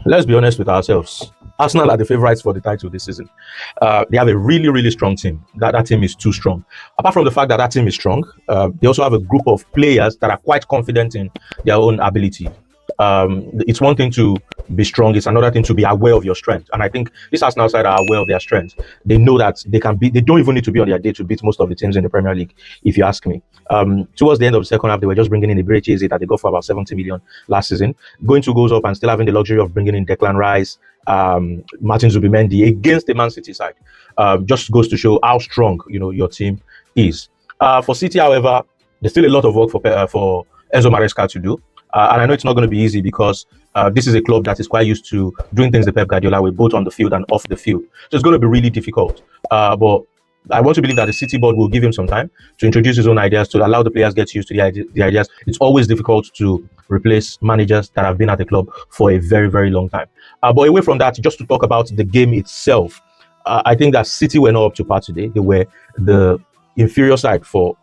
Let's be honest with ourselves. Arsenal are the favourites for the title this season. They have a really, really strong team. That team is too strong. Apart from the fact that that team is strong, they also have a group of players that are quite confident in their own ability. It's one thing to be strong; it's another thing to be aware of your strength. And I think this Arsenal side are aware of their strength. They know that they can beat. They don't even need to be on their day to beat most of the teams in the Premier League, if you ask me. Towards the end of the second half, they were just bringing in a Iberiche Eze that they got for about 70 million last season, going 2 goals up and still having the luxury of bringing in Declan Rice, Martin Zubimendi against the Man City side. Just goes to show how strong your team is. For City, however, there's still a lot of work for Enzo Maresca to do. And I know it's not going to be easy because this is a club that is quite used to doing things the Pep Guardiola way, both on the field and off the field. So it's going to be really difficult. But I want to believe that the City board will give him some time to introduce his own ideas, to allow the players get used to the ideas. It's always difficult to replace managers that have been at the club for a very, very long time. But away from that, just to talk about the game itself, I think that City were not up to par today. They were the inferior side for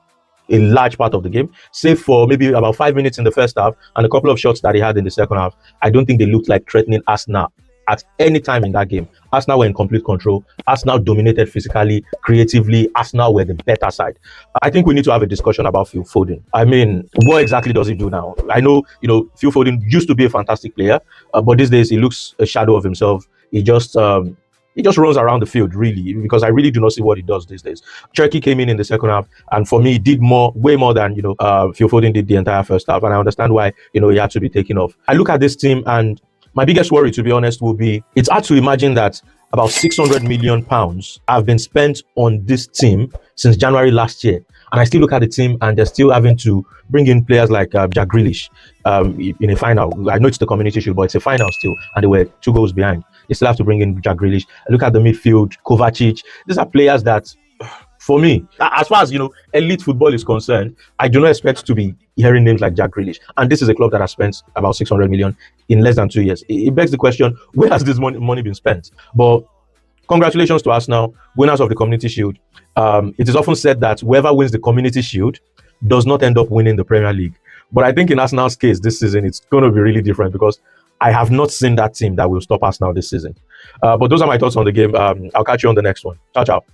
a large part of the game, save for maybe about 5 minutes in the first half and a couple of shots that they had in the second half. I don't think they looked like threatening Arsenal at any time in that game. Arsenal were in complete control. Arsenal dominated physically, creatively. Arsenal were the better side. I think we need to have a discussion about Phil Foden. I mean, what exactly does he do now? I know, Phil Foden used to be a fantastic player, but these days he looks a shadow of himself. He just runs around the field, really, because I really do not see what he does these days. Cherky came in the second half, and for me, he did way more than Phil Foden did the entire first half, and I understand why he had to be taken off. I look at this team, and my biggest worry, to be honest, will be it's hard to imagine that about £600 million have been spent on this team since January last year. And I still look at the team and they're still having to bring in players like Jack Grealish in a final. I know it's the Community Shield, but it's a final still. And they were 2 goals behind. They still have to bring in Jack Grealish. I look at the midfield, Kovacic. These are players that, for me, as far as elite football is concerned, I do not expect to be hearing names like Jack Grealish. And this is a club that has spent about 600 million in less than 2 years. It begs the question, where has this money been spent? But congratulations to Arsenal, winners of the Community Shield. It is often said that whoever wins the Community Shield does not end up winning the Premier League. But I think in Arsenal's case this season, it's going to be really different because I have not seen that team that will stop Arsenal this season. But those are my thoughts on the game. I'll catch you on the next one. Ciao, ciao.